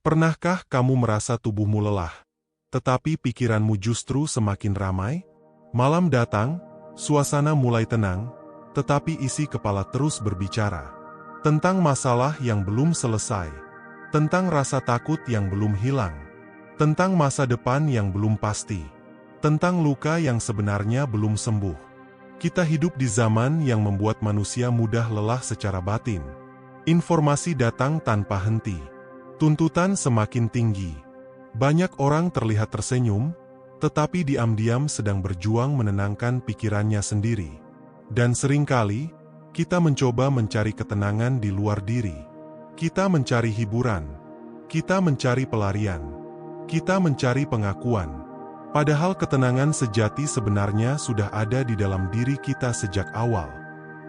Pernahkah kamu merasa tubuhmu lelah, tetapi pikiranmu justru semakin ramai? Malam datang, suasana mulai tenang, tetapi isi kepala terus berbicara tentang masalah yang belum selesai, tentang rasa takut yang belum hilang, tentang masa depan yang belum pasti, tentang luka yang sebenarnya belum sembuh. Kita hidup di zaman yang membuat manusia mudah lelah secara batin. Informasi datang tanpa henti. Tuntutan semakin tinggi. Banyak orang terlihat tersenyum, tetapi diam-diam sedang berjuang menenangkan pikirannya sendiri. Dan seringkali, kita mencoba mencari ketenangan di luar diri. Kita mencari hiburan. Kita mencari pelarian. Kita mencari pengakuan. Padahal ketenangan sejati sebenarnya sudah ada di dalam diri kita sejak awal.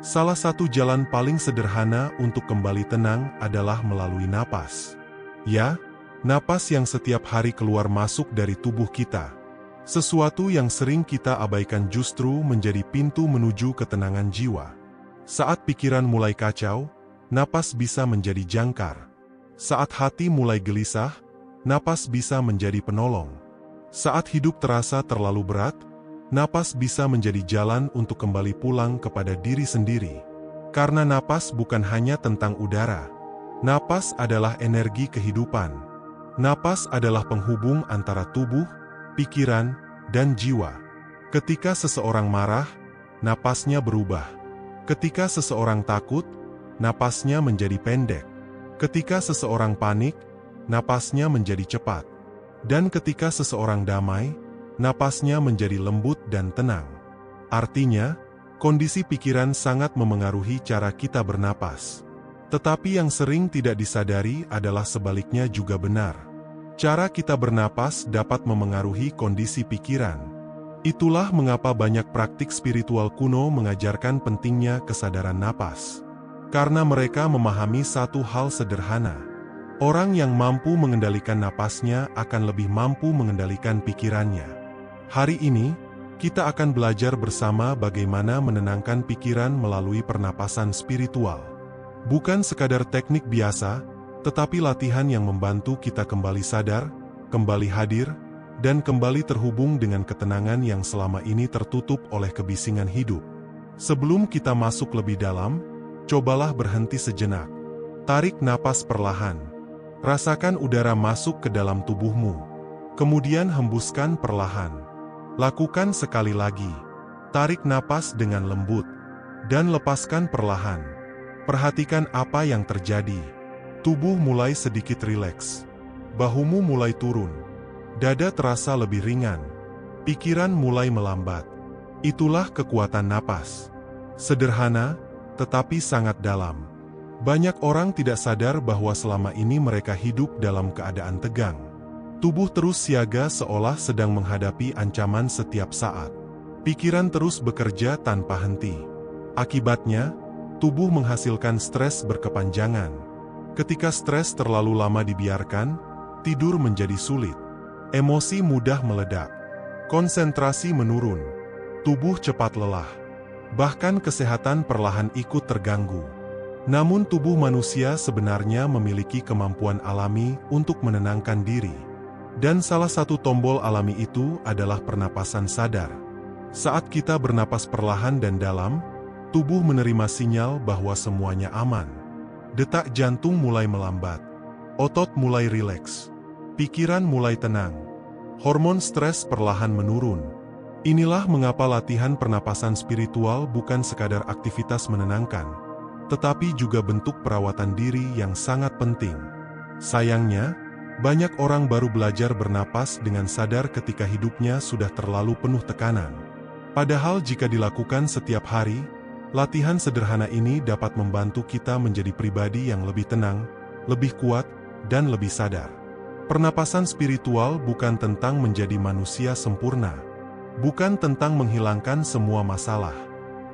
Salah satu jalan paling sederhana untuk kembali tenang adalah melalui napas. Ya, napas yang setiap hari keluar masuk dari tubuh kita. Sesuatu yang sering kita abaikan justru menjadi pintu menuju ketenangan jiwa. Saat pikiran mulai kacau, napas bisa menjadi jangkar. Saat hati mulai gelisah, napas bisa menjadi penolong. Saat hidup terasa terlalu berat, napas bisa menjadi jalan untuk kembali pulang kepada diri sendiri. Karena napas bukan hanya tentang udara. Napas adalah energi kehidupan. Napas adalah penghubung antara tubuh, pikiran, dan jiwa. Ketika seseorang marah, napasnya berubah. Ketika seseorang takut, napasnya menjadi pendek. Ketika seseorang panik, napasnya menjadi cepat. Dan ketika seseorang damai, napasnya menjadi lembut dan tenang. Artinya, kondisi pikiran sangat memengaruhi cara kita bernapas. Tetapi yang sering tidak disadari adalah sebaliknya juga benar. Cara kita bernapas dapat memengaruhi kondisi pikiran. Itulah mengapa banyak praktik spiritual kuno mengajarkan pentingnya kesadaran napas. Karena mereka memahami satu hal sederhana. Orang yang mampu mengendalikan napasnya akan lebih mampu mengendalikan pikirannya. Hari ini, kita akan belajar bersama bagaimana menenangkan pikiran melalui pernapasan spiritual. Bukan sekadar teknik biasa, tetapi latihan yang membantu kita kembali sadar, kembali hadir, dan kembali terhubung dengan ketenangan yang selama ini tertutup oleh kebisingan hidup. Sebelum kita masuk lebih dalam, cobalah berhenti sejenak. Tarik napas perlahan. Rasakan udara masuk ke dalam tubuhmu. Kemudian hembuskan perlahan. Lakukan sekali lagi. Tarik napas dengan lembut. Dan lepaskan perlahan. Perhatikan apa yang terjadi. Tubuh mulai sedikit rileks. Bahumu mulai turun. Dada terasa lebih ringan. Pikiran mulai melambat. Itulah kekuatan napas. Sederhana, tetapi sangat dalam. Banyak orang tidak sadar bahwa selama ini mereka hidup dalam keadaan tegang. Tubuh terus siaga seolah sedang menghadapi ancaman setiap saat. Pikiran terus bekerja tanpa henti. Akibatnya, tubuh menghasilkan stres berkepanjangan. Ketika stres terlalu lama dibiarkan, tidur menjadi sulit. Emosi mudah meledak. Konsentrasi menurun. Tubuh cepat lelah. Bahkan kesehatan perlahan ikut terganggu. Namun tubuh manusia sebenarnya memiliki kemampuan alami untuk menenangkan diri. Dan salah satu tombol alami itu adalah pernapasan sadar. Saat kita bernapas perlahan dan dalam, tubuh menerima sinyal bahwa semuanya aman. Detak jantung mulai melambat. Otot mulai rileks. Pikiran mulai tenang. Hormon stres perlahan menurun. Inilah mengapa latihan pernapasan spiritual bukan sekadar aktivitas menenangkan, tetapi juga bentuk perawatan diri yang sangat penting. Sayangnya, banyak orang baru belajar bernapas dengan sadar ketika hidupnya sudah terlalu penuh tekanan. Padahal jika dilakukan setiap hari, latihan sederhana ini dapat membantu kita menjadi pribadi yang lebih tenang, lebih kuat, dan lebih sadar. Pernapasan spiritual bukan tentang menjadi manusia sempurna. Bukan tentang menghilangkan semua masalah.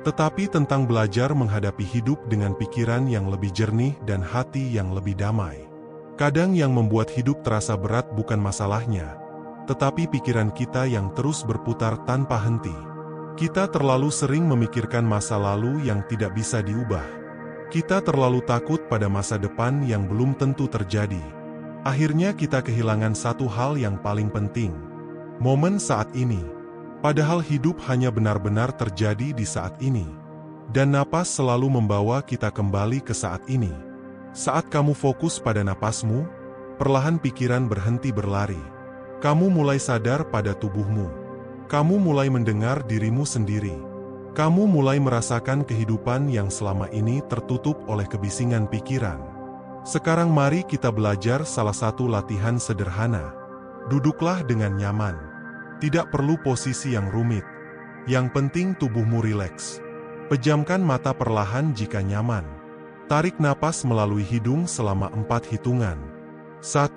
Tetapi tentang belajar menghadapi hidup dengan pikiran yang lebih jernih dan hati yang lebih damai. Kadang yang membuat hidup terasa berat bukan masalahnya, tetapi pikiran kita yang terus berputar tanpa henti. Kita terlalu sering memikirkan masa lalu yang tidak bisa diubah. Kita terlalu takut pada masa depan yang belum tentu terjadi. Akhirnya kita kehilangan satu hal yang paling penting. Momen saat ini. Padahal hidup hanya benar-benar terjadi di saat ini. Dan napas selalu membawa kita kembali ke saat ini. Saat kamu fokus pada napasmu, perlahan pikiran berhenti berlari. Kamu mulai sadar pada tubuhmu. Kamu mulai mendengar dirimu sendiri. Kamu mulai merasakan kehidupan yang selama ini tertutup oleh kebisingan pikiran. Sekarang mari kita belajar salah satu latihan sederhana. Duduklah dengan nyaman. Tidak perlu posisi yang rumit. Yang penting tubuhmu rileks. Pejamkan mata perlahan jika nyaman. Tarik napas melalui hidung selama 4 hitungan. 1,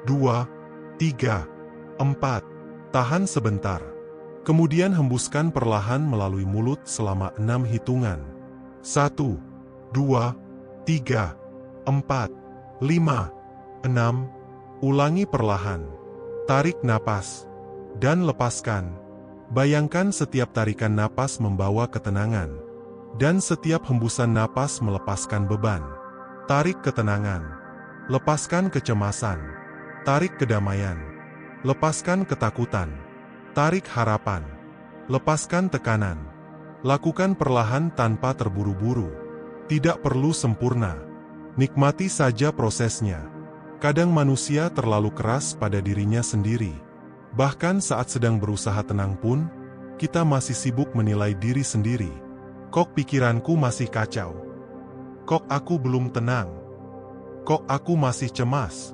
2, 3, 4. Tahan sebentar. Kemudian hembuskan perlahan melalui mulut selama 6 hitungan. 1, 2, 3, 4, 5, 6. Ulangi perlahan. Tarik napas. Dan lepaskan. Bayangkan setiap tarikan napas membawa ketenangan. Dan setiap hembusan napas melepaskan beban. Tarik ketenangan. Lepaskan kecemasan. Tarik kedamaian. Lepaskan ketakutan. Tarik harapan. Lepaskan tekanan. Lakukan perlahan tanpa terburu-buru. Tidak perlu sempurna. Nikmati saja prosesnya. Kadang manusia terlalu keras pada dirinya sendiri. Bahkan saat sedang berusaha tenang pun, kita masih sibuk menilai diri sendiri. Kok pikiranku masih kacau? Kok aku belum tenang? Kok aku masih cemas?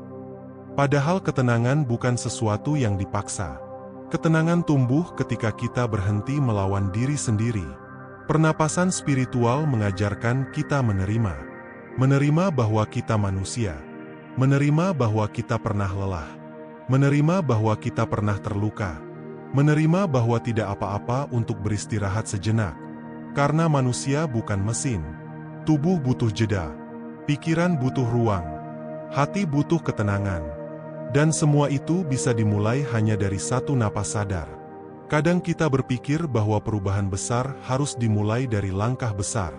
Padahal ketenangan bukan sesuatu yang dipaksa. Ketenangan tumbuh ketika kita berhenti melawan diri sendiri. Pernapasan spiritual mengajarkan kita menerima. Menerima bahwa kita manusia. Menerima bahwa kita pernah lelah. Menerima bahwa kita pernah terluka. Menerima bahwa tidak apa-apa untuk beristirahat sejenak. Karena manusia bukan mesin. Tubuh butuh jeda. Pikiran butuh ruang. Hati butuh ketenangan. Dan semua itu bisa dimulai hanya dari satu napas sadar. Kadang kita berpikir bahwa perubahan besar harus dimulai dari langkah besar.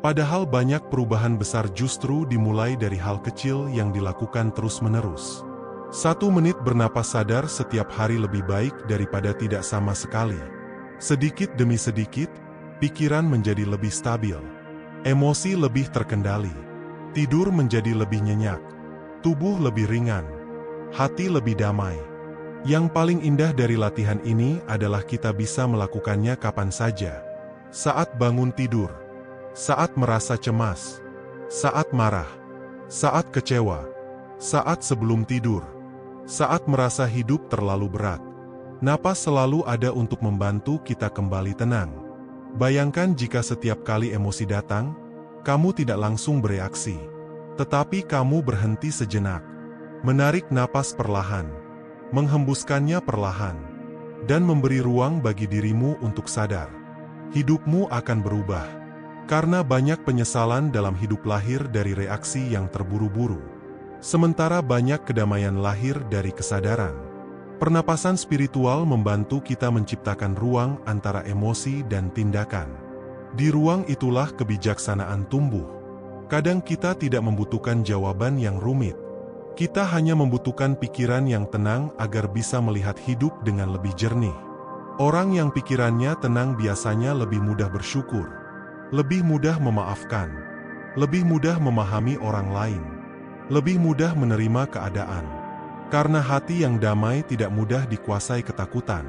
Padahal banyak perubahan besar justru dimulai dari hal kecil yang dilakukan terus-menerus. 1 menit bernapas sadar setiap hari lebih baik daripada tidak sama sekali. Sedikit demi sedikit, pikiran menjadi lebih stabil. Emosi lebih terkendali. Tidur menjadi lebih nyenyak. Tubuh lebih ringan. Hati lebih damai. Yang paling indah dari latihan ini adalah kita bisa melakukannya kapan saja. Saat bangun tidur. Saat merasa cemas. Saat marah. Saat kecewa. Saat sebelum tidur. Saat merasa hidup terlalu berat. Napas selalu ada untuk membantu kita kembali tenang. Bayangkan jika setiap kali emosi datang, kamu tidak langsung bereaksi. Tetapi kamu berhenti sejenak. Menarik napas perlahan, menghembuskannya perlahan, dan memberi ruang bagi dirimu untuk sadar. Hidupmu akan berubah, karena banyak penyesalan dalam hidup lahir dari reaksi yang terburu-buru. Sementara banyak kedamaian lahir dari kesadaran. Pernapasan spiritual membantu kita menciptakan ruang antara emosi dan tindakan. Di ruang itulah kebijaksanaan tumbuh. Kadang kita tidak membutuhkan jawaban yang rumit. Kita hanya membutuhkan pikiran yang tenang agar bisa melihat hidup dengan lebih jernih. Orang yang pikirannya tenang biasanya lebih mudah bersyukur, lebih mudah memaafkan, lebih mudah memahami orang lain, lebih mudah menerima keadaan. Karena hati yang damai tidak mudah dikuasai ketakutan.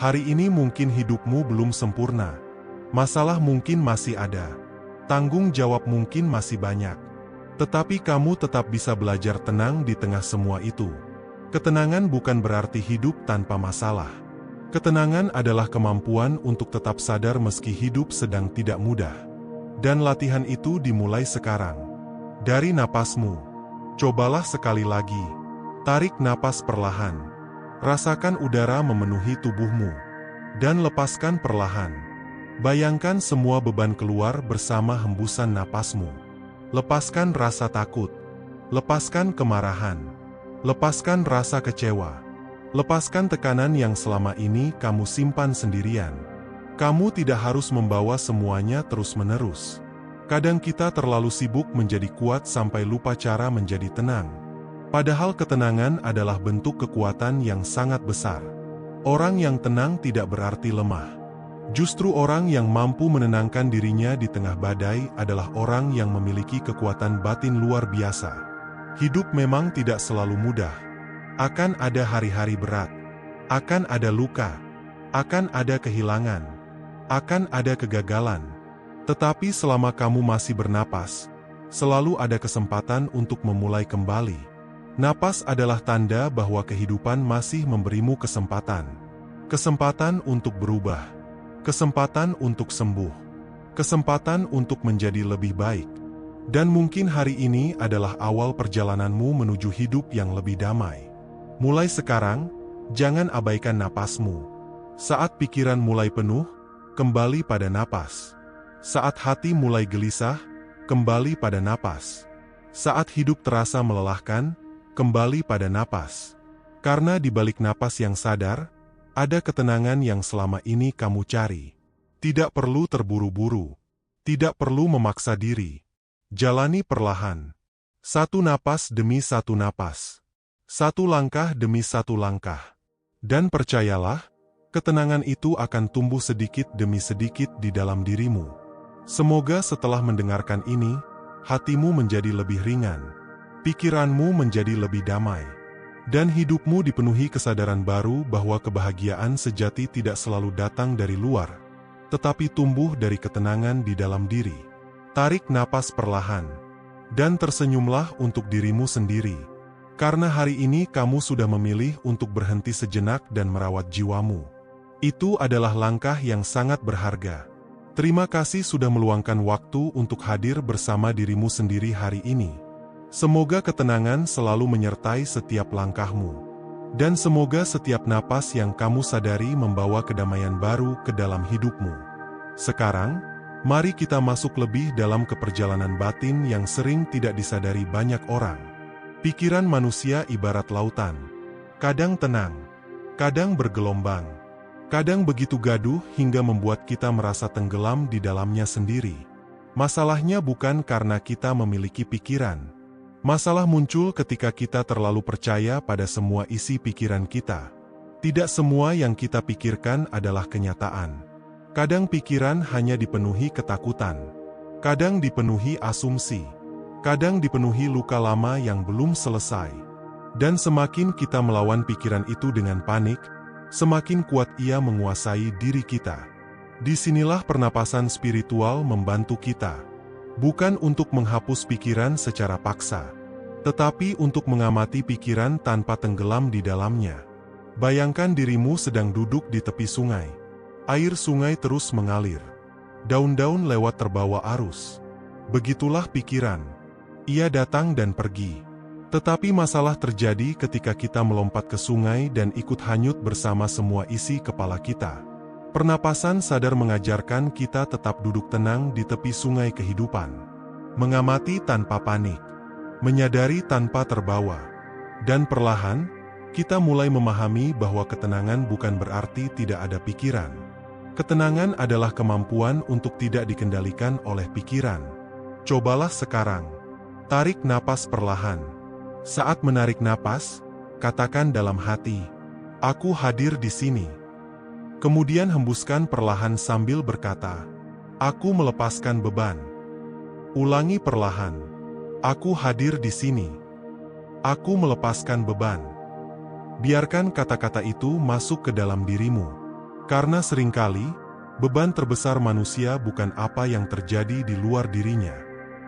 Hari ini mungkin hidupmu belum sempurna. Masalah mungkin masih ada. Tanggung jawab mungkin masih banyak. Tetapi kamu tetap bisa belajar tenang di tengah semua itu. Ketenangan bukan berarti hidup tanpa masalah. Ketenangan adalah kemampuan untuk tetap sadar meski hidup sedang tidak mudah. Dan latihan itu dimulai sekarang. Dari napasmu. Cobalah sekali lagi. Tarik napas perlahan. Rasakan udara memenuhi tubuhmu. Dan lepaskan perlahan. Bayangkan semua beban keluar bersama hembusan napasmu. Lepaskan rasa takut. Lepaskan kemarahan. Lepaskan rasa kecewa. Lepaskan tekanan yang selama ini kamu simpan sendirian. Kamu tidak harus membawa semuanya terus-menerus. Kadang kita terlalu sibuk menjadi kuat sampai lupa cara menjadi tenang. Padahal ketenangan adalah bentuk kekuatan yang sangat besar. Orang yang tenang tidak berarti lemah. Justru orang yang mampu menenangkan dirinya di tengah badai adalah orang yang memiliki kekuatan batin luar biasa. Hidup memang tidak selalu mudah. Akan ada hari-hari berat. Akan ada luka. Akan ada kehilangan. Akan ada kegagalan. Tetapi selama kamu masih bernapas, selalu ada kesempatan untuk memulai kembali. Napas adalah tanda bahwa kehidupan masih memberimu kesempatan. Kesempatan untuk berubah. Kesempatan untuk sembuh. Kesempatan untuk menjadi lebih baik. Dan mungkin hari ini adalah awal perjalananmu menuju hidup yang lebih damai. Mulai sekarang, jangan abaikan napasmu. Saat pikiran mulai penuh, kembali pada napas. Saat hati mulai gelisah, kembali pada napas. Saat hidup terasa melelahkan, kembali pada napas. Karena di balik napas yang sadar, ada ketenangan yang selama ini kamu cari. Tidak perlu terburu-buru. Tidak perlu memaksa diri. Jalani perlahan. Satu napas demi satu napas. Satu langkah demi satu langkah. Dan percayalah, ketenangan itu akan tumbuh sedikit demi sedikit di dalam dirimu. Semoga setelah mendengarkan ini, hatimu menjadi lebih ringan. Pikiranmu menjadi lebih damai. Dan hidupmu dipenuhi kesadaran baru bahwa kebahagiaan sejati tidak selalu datang dari luar, tetapi tumbuh dari ketenangan di dalam diri. Tarik napas perlahan, dan tersenyumlah untuk dirimu sendiri. Karena hari ini kamu sudah memilih untuk berhenti sejenak dan merawat jiwamu. Itu adalah langkah yang sangat berharga. Terima kasih sudah meluangkan waktu untuk hadir bersama dirimu sendiri hari ini. Semoga ketenangan selalu menyertai setiap langkahmu. Dan semoga setiap napas yang kamu sadari membawa kedamaian baru ke dalam hidupmu. Sekarang, mari kita masuk lebih dalam ke perjalanan batin yang sering tidak disadari banyak orang. Pikiran manusia ibarat lautan. Kadang tenang, kadang bergelombang. Kadang begitu gaduh hingga membuat kita merasa tenggelam di dalamnya sendiri. Masalahnya bukan karena kita memiliki pikiran. Masalah muncul ketika kita terlalu percaya pada semua isi pikiran kita. Tidak semua yang kita pikirkan adalah kenyataan. Kadang pikiran hanya dipenuhi ketakutan. Kadang dipenuhi asumsi. Kadang dipenuhi luka lama yang belum selesai. Dan semakin kita melawan pikiran itu dengan panik, semakin kuat ia menguasai diri kita. Disinilah pernapasan spiritual membantu kita. Bukan untuk menghapus pikiran secara paksa, tetapi untuk mengamati pikiran tanpa tenggelam di dalamnya. Bayangkan dirimu sedang duduk di tepi sungai. Air sungai terus mengalir. Daun-daun lewat terbawa arus. Begitulah pikiran. Ia datang dan pergi. Tetapi masalah terjadi ketika kita melompat ke sungai dan ikut hanyut bersama semua isi kepala kita. Pernapasan sadar mengajarkan kita tetap duduk tenang di tepi sungai kehidupan. Mengamati tanpa panik. Menyadari tanpa terbawa. Dan perlahan, kita mulai memahami bahwa ketenangan bukan berarti tidak ada pikiran. Ketenangan adalah kemampuan untuk tidak dikendalikan oleh pikiran. Cobalah sekarang. Tarik napas perlahan. Saat menarik napas, katakan dalam hati, "Aku hadir di sini." Kemudian hembuskan perlahan sambil berkata, "Aku melepaskan beban." Ulangi perlahan, "Aku hadir di sini. Aku melepaskan beban." Biarkan kata-kata itu masuk ke dalam dirimu. Karena seringkali, beban terbesar manusia bukan apa yang terjadi di luar dirinya,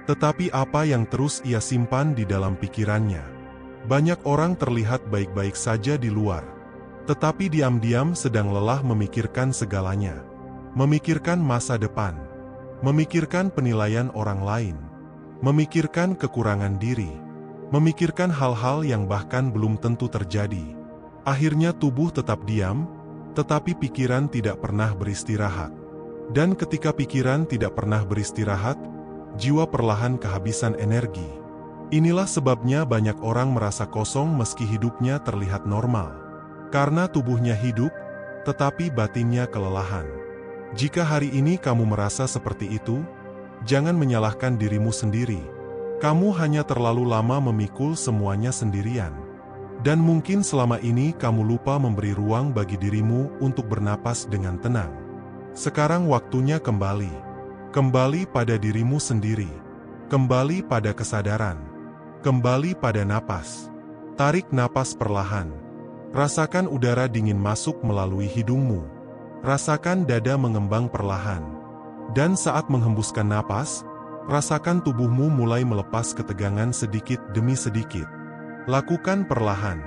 tetapi apa yang terus ia simpan di dalam pikirannya. Banyak orang terlihat baik-baik saja di luar, tetapi diam-diam sedang lelah memikirkan segalanya. Memikirkan masa depan. Memikirkan penilaian orang lain. Memikirkan kekurangan diri. Memikirkan hal-hal yang bahkan belum tentu terjadi. Akhirnya tubuh tetap diam, tetapi pikiran tidak pernah beristirahat. Dan ketika pikiran tidak pernah beristirahat, jiwa perlahan kehabisan energi. Inilah sebabnya banyak orang merasa kosong meski hidupnya terlihat normal. Karena tubuhnya hidup, tetapi batinnya kelelahan. Jika hari ini kamu merasa seperti itu, jangan menyalahkan dirimu sendiri. Kamu hanya terlalu lama memikul semuanya sendirian. Dan mungkin selama ini kamu lupa memberi ruang bagi dirimu untuk bernapas dengan tenang. Sekarang waktunya kembali. Kembali pada dirimu sendiri. Kembali pada kesadaran. Kembali pada napas. Tarik napas perlahan. Rasakan udara dingin masuk melalui hidungmu. Rasakan dada mengembang perlahan. Dan saat menghembuskan napas, rasakan tubuhmu mulai melepas ketegangan sedikit demi sedikit. Lakukan perlahan.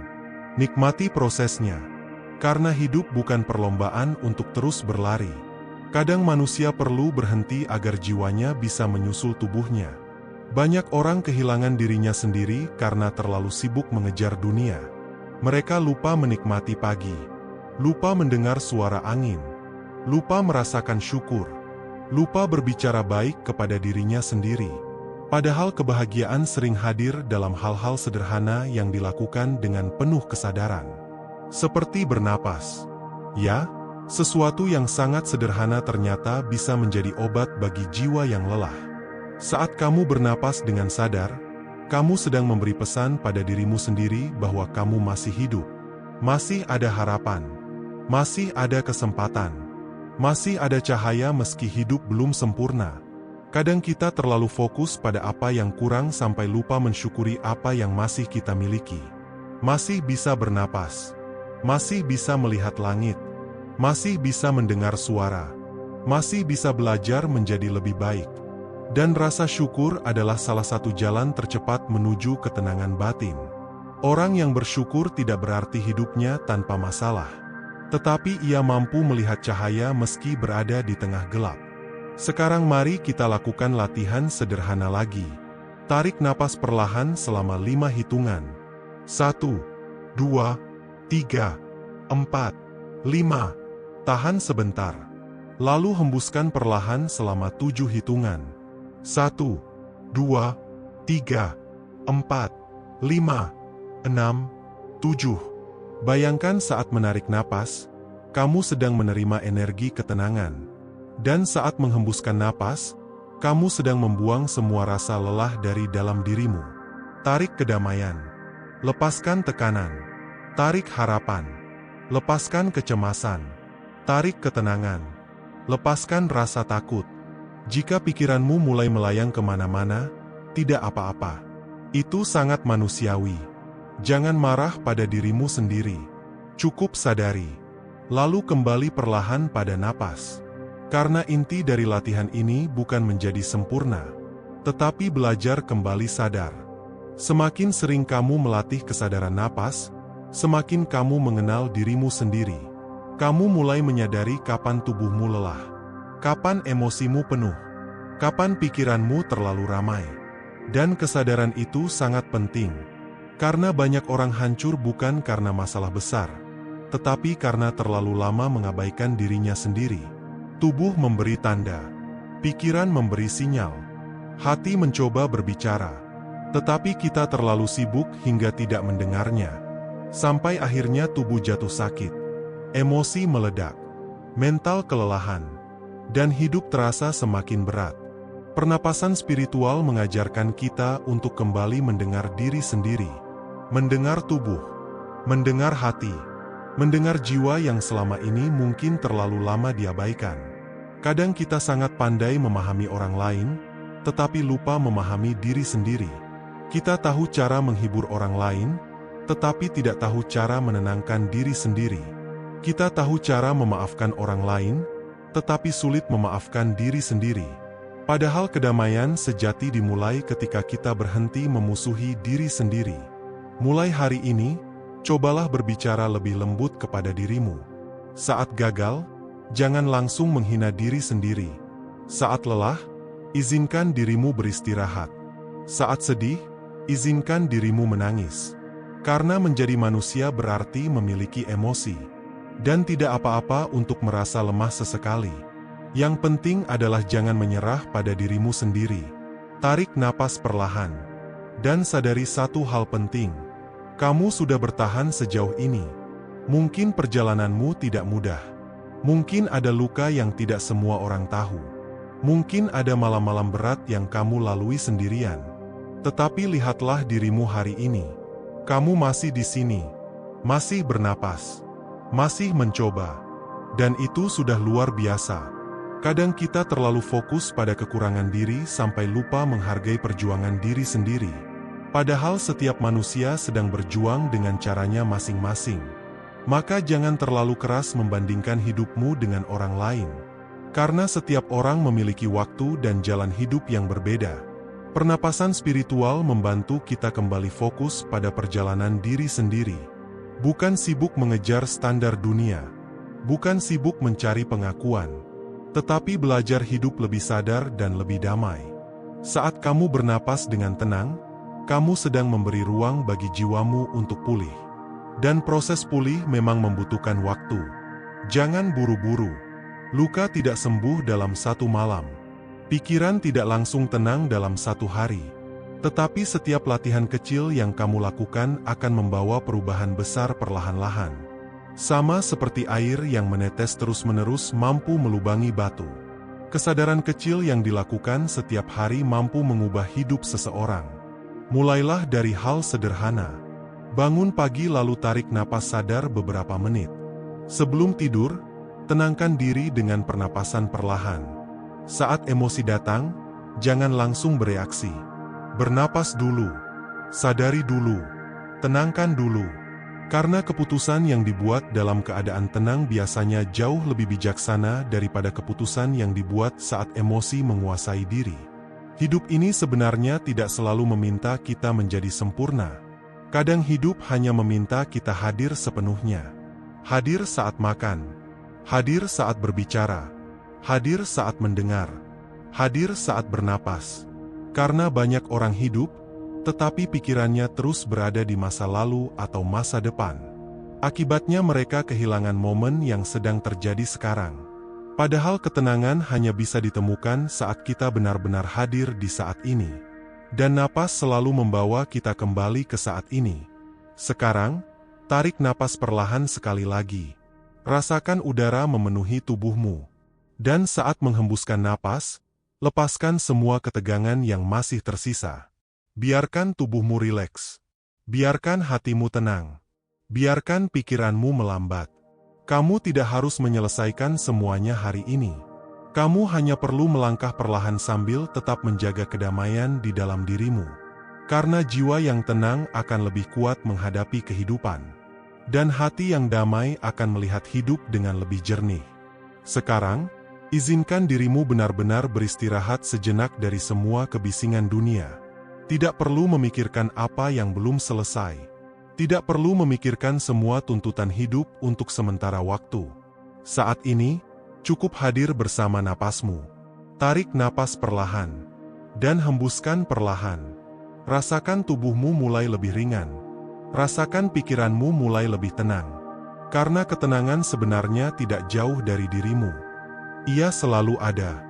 Nikmati prosesnya. Karena hidup bukan perlombaan untuk terus berlari. Kadang manusia perlu berhenti agar jiwanya bisa menyusul tubuhnya. Banyak orang kehilangan dirinya sendiri karena terlalu sibuk mengejar dunia. Mereka lupa menikmati pagi. Lupa mendengar suara angin. Lupa merasakan syukur. Lupa berbicara baik kepada dirinya sendiri. Padahal kebahagiaan sering hadir dalam hal-hal sederhana yang dilakukan dengan penuh kesadaran. Seperti bernapas. Ya, sesuatu yang sangat sederhana ternyata bisa menjadi obat bagi jiwa yang lelah. Saat kamu bernapas dengan sadar, kamu sedang memberi pesan pada dirimu sendiri bahwa kamu masih hidup. Masih ada harapan. Masih ada kesempatan. Masih ada cahaya meski hidup belum sempurna. Kadang kita terlalu fokus pada apa yang kurang sampai lupa mensyukuri apa yang masih kita miliki. Masih bisa bernapas. Masih bisa melihat langit. Masih bisa mendengar suara. Masih bisa belajar menjadi lebih baik. Dan rasa syukur adalah salah satu jalan tercepat menuju ketenangan batin. Orang yang bersyukur tidak berarti hidupnya tanpa masalah. Tetapi ia mampu melihat cahaya meski berada di tengah gelap. Sekarang mari kita lakukan latihan sederhana lagi. Tarik napas perlahan selama 5 hitungan. 1, 2, 3, 4, 5. Tahan sebentar. Lalu hembuskan perlahan selama 7 hitungan. 1, 2, 3, 4, 5, 6, 7. Bayangkan saat menarik napas, kamu sedang menerima energi ketenangan. Dan saat menghembuskan napas, kamu sedang membuang semua rasa lelah dari dalam dirimu. Tarik kedamaian. Lepaskan tekanan. Tarik harapan. Lepaskan kecemasan. Tarik ketenangan. Lepaskan rasa takut. Jika pikiranmu mulai melayang kemana-mana, tidak apa-apa. Itu sangat manusiawi. Jangan marah pada dirimu sendiri. Cukup sadari. Lalu kembali perlahan pada napas. Karena inti dari latihan ini bukan menjadi sempurna, tetapi belajar kembali sadar. Semakin sering kamu melatih kesadaran napas, semakin kamu mengenal dirimu sendiri. Kamu mulai menyadari kapan tubuhmu lelah, kapan emosimu penuh, kapan pikiranmu terlalu ramai. Dan kesadaran itu sangat penting, karena banyak orang hancur bukan karena masalah besar, tetapi karena terlalu lama mengabaikan dirinya sendiri. Tubuh memberi tanda, pikiran memberi sinyal, hati mencoba berbicara, tetapi kita terlalu sibuk hingga tidak mendengarnya. Sampai akhirnya tubuh jatuh sakit, emosi meledak, mental kelelahan, dan hidup terasa semakin berat. Pernapasan spiritual mengajarkan kita untuk kembali mendengar diri sendiri, mendengar tubuh, mendengar hati, mendengar jiwa yang selama ini mungkin terlalu lama diabaikan. Kadang kita sangat pandai memahami orang lain, tetapi lupa memahami diri sendiri. Kita tahu cara menghibur orang lain, tetapi tidak tahu cara menenangkan diri sendiri. Kita tahu cara memaafkan orang lain, tetapi sulit memaafkan diri sendiri. Padahal kedamaian sejati dimulai ketika kita berhenti memusuhi diri sendiri. Mulai hari ini, cobalah berbicara lebih lembut kepada dirimu. Saat gagal, jangan langsung menghina diri sendiri. Saat lelah, izinkan dirimu beristirahat. Saat sedih, izinkan dirimu menangis. Karena menjadi manusia berarti memiliki emosi. Dan tidak apa-apa untuk merasa lemah sesekali. Yang penting adalah jangan menyerah pada dirimu sendiri. Tarik napas perlahan. Dan sadari satu hal penting. Kamu sudah bertahan sejauh ini. Mungkin perjalananmu tidak mudah. Mungkin ada luka yang tidak semua orang tahu. Mungkin ada malam-malam berat yang kamu lalui sendirian. Tetapi lihatlah dirimu hari ini. Kamu masih di sini, masih bernapas, masih mencoba. Dan itu sudah luar biasa. Kadang kita terlalu fokus pada kekurangan diri sampai lupa menghargai perjuangan diri sendiri. Padahal setiap manusia sedang berjuang dengan caranya masing-masing. Maka jangan terlalu keras membandingkan hidupmu dengan orang lain. Karena setiap orang memiliki waktu dan jalan hidup yang berbeda. Pernapasan spiritual membantu kita kembali fokus pada perjalanan diri sendiri. Bukan sibuk mengejar standar dunia. Bukan sibuk mencari pengakuan. Tetapi belajar hidup lebih sadar dan lebih damai. Saat kamu bernapas dengan tenang, kamu sedang memberi ruang bagi jiwamu untuk pulih. Dan proses pulih memang membutuhkan waktu. Jangan buru-buru. Luka tidak sembuh dalam satu malam. Pikiran tidak langsung tenang dalam satu hari. Tetapi setiap latihan kecil yang kamu lakukan akan membawa perubahan besar perlahan-lahan. Sama seperti air yang menetes terus-menerus mampu melubangi batu. Kesadaran kecil yang dilakukan setiap hari mampu mengubah hidup seseorang. Mulailah dari hal sederhana. Bangun pagi lalu tarik napas sadar beberapa menit. Sebelum tidur, tenangkan diri dengan pernapasan perlahan. Saat emosi datang, jangan langsung bereaksi. Bernapas dulu. Sadari dulu. Tenangkan dulu. Karena keputusan yang dibuat dalam keadaan tenang biasanya jauh lebih bijaksana daripada keputusan yang dibuat saat emosi menguasai diri. Hidup ini sebenarnya tidak selalu meminta kita menjadi sempurna. Kadang hidup hanya meminta kita hadir sepenuhnya. Hadir saat makan. Hadir saat berbicara. Hadir saat mendengar. Hadir saat bernapas. Karena banyak orang hidup, tetapi pikirannya terus berada di masa lalu atau masa depan. Akibatnya mereka kehilangan momen yang sedang terjadi sekarang. Padahal ketenangan hanya bisa ditemukan saat kita benar-benar hadir di saat ini. Dan napas selalu membawa kita kembali ke saat ini. Sekarang, tarik napas perlahan sekali lagi. Rasakan udara memenuhi tubuhmu. Dan saat menghembuskan napas, lepaskan semua ketegangan yang masih tersisa. Biarkan tubuhmu rileks. Biarkan hatimu tenang. Biarkan pikiranmu melambat. Kamu tidak harus menyelesaikan semuanya hari ini. Kamu hanya perlu melangkah perlahan sambil tetap menjaga kedamaian di dalam dirimu. Karena jiwa yang tenang akan lebih kuat menghadapi kehidupan. Dan hati yang damai akan melihat hidup dengan lebih jernih. Sekarang, izinkan dirimu benar-benar beristirahat sejenak dari semua kebisingan dunia. Tidak perlu memikirkan apa yang belum selesai. Tidak perlu memikirkan semua tuntutan hidup untuk sementara waktu. Saat ini, cukup hadir bersama napasmu. Tarik napas perlahan. Dan hembuskan perlahan. Rasakan tubuhmu mulai lebih ringan. Rasakan pikiranmu mulai lebih tenang. Karena ketenangan sebenarnya tidak jauh dari dirimu. Ia selalu ada.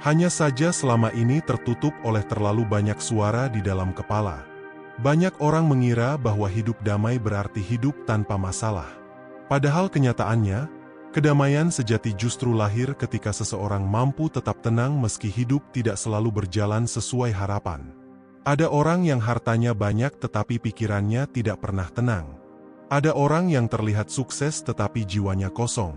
Hanya saja selama ini tertutup oleh terlalu banyak suara di dalam kepala. Banyak orang mengira bahwa hidup damai berarti hidup tanpa masalah. Padahal kenyataannya, kedamaian sejati justru lahir ketika seseorang mampu tetap tenang meski hidup tidak selalu berjalan sesuai harapan. Ada orang yang hartanya banyak tetapi pikirannya tidak pernah tenang. Ada orang yang terlihat sukses tetapi jiwanya kosong.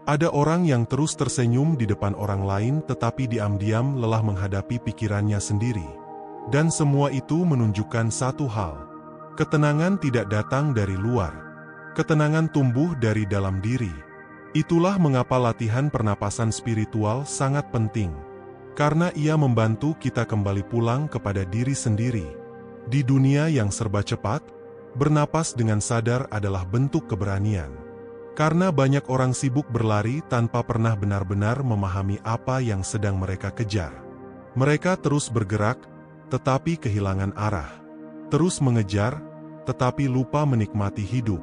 Ada orang yang terus tersenyum di depan orang lain tetapi diam-diam lelah menghadapi pikirannya sendiri. Dan semua itu menunjukkan satu hal. Ketenangan tidak datang dari luar. Ketenangan tumbuh dari dalam diri. Itulah mengapa latihan pernapasan spiritual sangat penting. Karena ia membantu kita kembali pulang kepada diri sendiri. Di dunia yang serba cepat, bernapas dengan sadar adalah bentuk keberanian. Karena banyak orang sibuk berlari tanpa pernah benar-benar memahami apa yang sedang mereka kejar. Mereka terus bergerak, tetapi kehilangan arah. Terus mengejar, tetapi lupa menikmati hidup.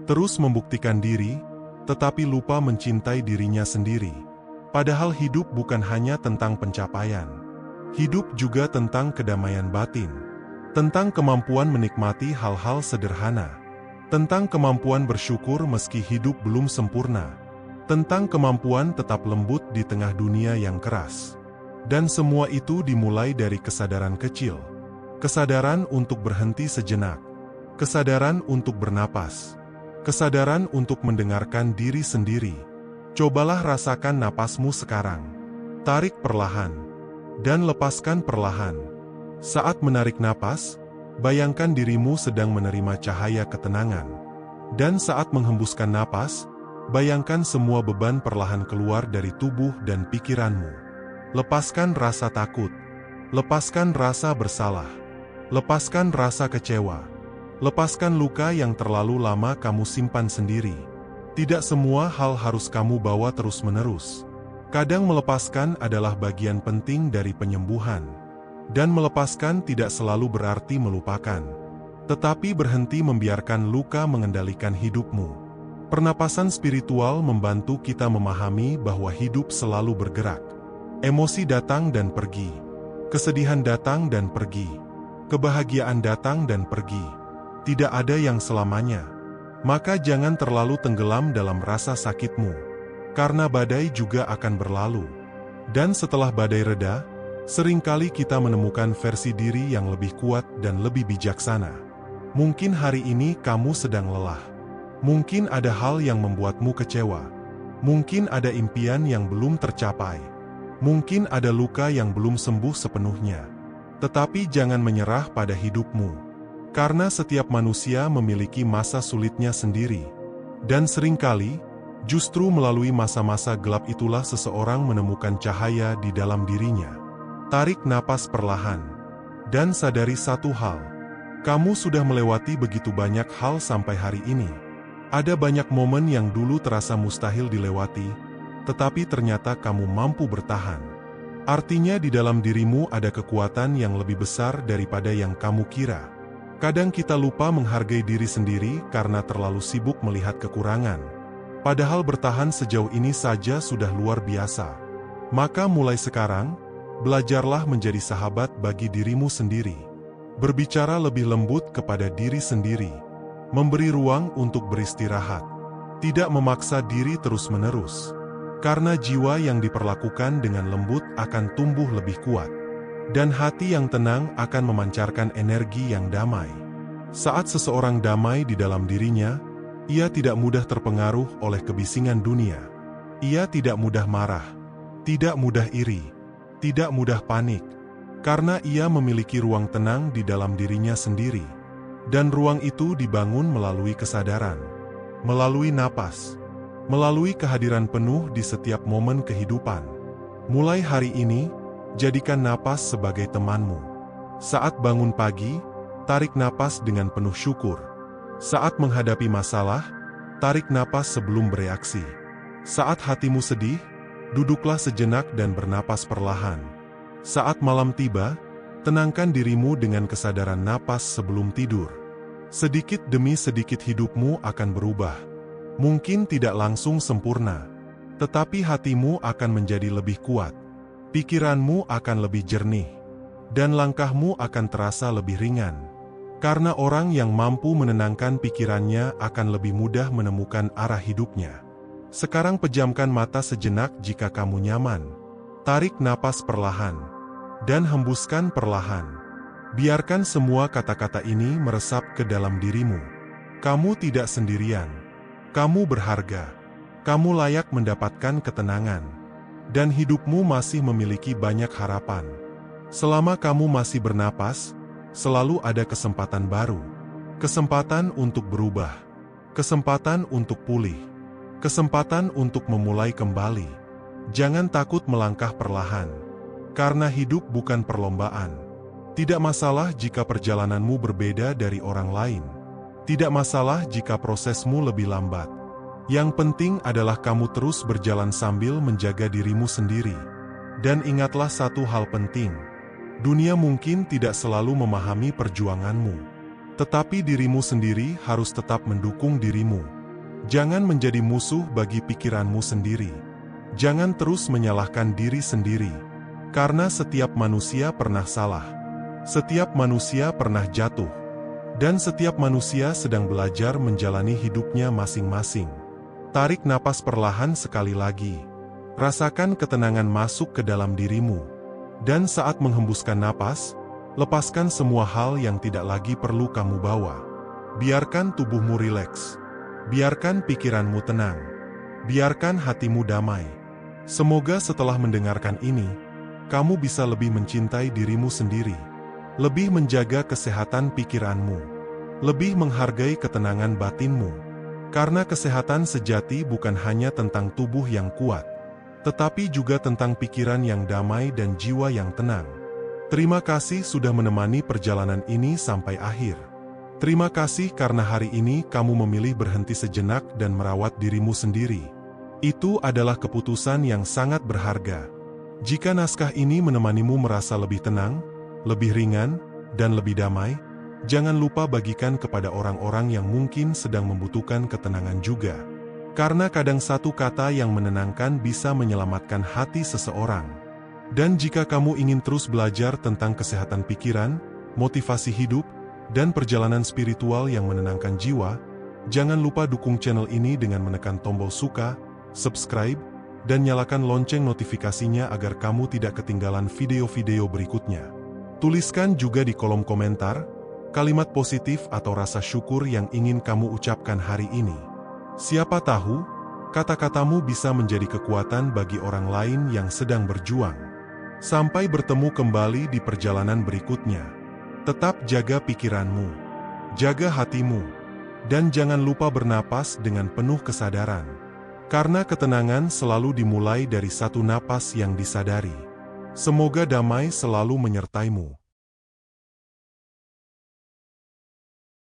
Terus membuktikan diri, tetapi lupa mencintai dirinya sendiri. Padahal hidup bukan hanya tentang pencapaian. Hidup juga tentang kedamaian batin. Tentang kemampuan menikmati hal-hal sederhana. Tentang kemampuan bersyukur meski hidup belum sempurna. Tentang kemampuan tetap lembut di tengah dunia yang keras. Dan semua itu dimulai dari kesadaran kecil. Kesadaran untuk berhenti sejenak. Kesadaran untuk bernapas. Kesadaran untuk mendengarkan diri sendiri. Cobalah rasakan napasmu sekarang. Tarik perlahan. Dan lepaskan perlahan. Saat menarik napas, bayangkan dirimu sedang menerima cahaya ketenangan. Dan saat menghembuskan napas, bayangkan semua beban perlahan keluar dari tubuh dan pikiranmu. Lepaskan rasa takut. Lepaskan rasa bersalah. Lepaskan rasa kecewa. Lepaskan luka yang terlalu lama kamu simpan sendiri. Tidak semua hal harus kamu bawa terus-menerus. Kadang melepaskan adalah bagian penting dari penyembuhan. Dan melepaskan tidak selalu berarti melupakan. Tetapi berhenti membiarkan luka mengendalikan hidupmu. Pernapasan spiritual membantu kita memahami bahwa hidup selalu bergerak. Emosi datang dan pergi. Kesedihan datang dan pergi. Kebahagiaan datang dan pergi. Tidak ada yang selamanya. Maka jangan terlalu tenggelam dalam rasa sakitmu. Karena badai juga akan berlalu. Dan setelah badai reda, seringkali kita menemukan versi diri yang lebih kuat dan lebih bijaksana. Mungkin hari ini kamu sedang lelah. Mungkin ada hal yang membuatmu kecewa. Mungkin ada impian yang belum tercapai. Mungkin ada luka yang belum sembuh sepenuhnya. Tetapi jangan menyerah pada hidupmu. Karena setiap manusia memiliki masa sulitnya sendiri. Dan seringkali, justru melalui masa-masa gelap itulah seseorang menemukan cahaya di dalam dirinya. Tarik napas perlahan. Dan sadari satu hal. Kamu sudah melewati begitu banyak hal sampai hari ini. Ada banyak momen yang dulu terasa mustahil dilewati, tetapi ternyata kamu mampu bertahan. Artinya di dalam dirimu ada kekuatan yang lebih besar daripada yang kamu kira. Kadang kita lupa menghargai diri sendiri karena terlalu sibuk melihat kekurangan. Padahal bertahan sejauh ini saja sudah luar biasa. Maka mulai sekarang, belajarlah menjadi sahabat bagi dirimu sendiri. Berbicara lebih lembut kepada diri sendiri. Memberi ruang untuk beristirahat. Tidak memaksa diri terus-menerus. Karena jiwa yang diperlakukan dengan lembut akan tumbuh lebih kuat. Dan hati yang tenang akan memancarkan energi yang damai. Saat seseorang damai di dalam dirinya, ia tidak mudah terpengaruh oleh kebisingan dunia. Ia tidak mudah marah, tidak mudah iri, tidak mudah panik. Karena ia memiliki ruang tenang di dalam dirinya sendiri. Dan ruang itu dibangun melalui kesadaran, melalui napas, melalui kehadiran penuh di setiap momen kehidupan. Mulai hari ini, jadikan napas sebagai temanmu. Saat bangun pagi, tarik napas dengan penuh syukur. Saat menghadapi masalah, tarik napas sebelum bereaksi. Saat hatimu sedih, duduklah sejenak dan bernapas perlahan. Saat malam tiba, tenangkan dirimu dengan kesadaran napas sebelum tidur. Sedikit demi sedikit hidupmu akan berubah. Mungkin tidak langsung sempurna, tetapi hatimu akan menjadi lebih kuat. Pikiranmu akan lebih jernih, dan langkahmu akan terasa lebih ringan. Karena orang yang mampu menenangkan pikirannya akan lebih mudah menemukan arah hidupnya. Sekarang pejamkan mata sejenak jika kamu nyaman. Tarik napas perlahan, dan hembuskan perlahan. Biarkan semua kata-kata ini meresap ke dalam dirimu. Kamu tidak sendirian. Kamu berharga. Kamu layak mendapatkan ketenangan. Dan hidupmu masih memiliki banyak harapan. Selama kamu masih bernapas, selalu ada kesempatan baru. Kesempatan untuk berubah. Kesempatan untuk pulih. Kesempatan untuk memulai kembali. Jangan takut melangkah perlahan. Karena hidup bukan perlombaan. Tidak masalah jika perjalananmu berbeda dari orang lain. Tidak masalah jika prosesmu lebih lambat. Yang penting adalah kamu terus berjalan sambil menjaga dirimu sendiri. Dan ingatlah satu hal penting. Dunia mungkin tidak selalu memahami perjuanganmu. Tetapi dirimu sendiri harus tetap mendukung dirimu. Jangan menjadi musuh bagi pikiranmu sendiri. Jangan terus menyalahkan diri sendiri. Karena setiap manusia pernah salah. Setiap manusia pernah jatuh. Dan setiap manusia sedang belajar menjalani hidupnya masing-masing. Tarik napas perlahan sekali lagi. Rasakan ketenangan masuk ke dalam dirimu. Dan saat menghembuskan napas, Lepaskan semua hal yang tidak lagi perlu kamu bawa. Biarkan tubuhmu rileks. Biarkan pikiranmu tenang. Biarkan hatimu damai. Semoga setelah mendengarkan ini, kamu bisa lebih mencintai dirimu sendiri. Lebih menjaga kesehatan pikiranmu. Lebih menghargai ketenangan batinmu. Karena kesehatan sejati bukan hanya tentang tubuh yang kuat, tetapi juga tentang pikiran yang damai dan jiwa yang tenang. Terima kasih sudah menemani perjalanan ini sampai akhir. Terima kasih karena hari ini kamu memilih berhenti sejenak dan merawat dirimu sendiri. Itu adalah keputusan yang sangat berharga. Jika naskah ini menemanimu merasa lebih tenang, lebih ringan, dan lebih damai, jangan lupa bagikan kepada orang-orang yang mungkin sedang membutuhkan ketenangan juga. Karena kadang satu kata yang menenangkan bisa menyelamatkan hati seseorang. Dan jika kamu ingin terus belajar tentang kesehatan pikiran, motivasi hidup, dan perjalanan spiritual yang menenangkan jiwa, jangan lupa dukung channel ini dengan menekan tombol suka, subscribe, dan nyalakan lonceng notifikasinya agar kamu tidak ketinggalan video-video berikutnya. Tuliskan juga di kolom komentar kalimat positif atau rasa syukur yang ingin kamu ucapkan hari ini. Siapa tahu, kata-katamu bisa menjadi kekuatan bagi orang lain yang sedang berjuang. Sampai bertemu kembali di perjalanan berikutnya. Tetap jaga pikiranmu, jaga hatimu, dan jangan lupa bernapas dengan penuh kesadaran. Karena ketenangan selalu dimulai dari satu napas yang disadari. Semoga damai selalu menyertaimu.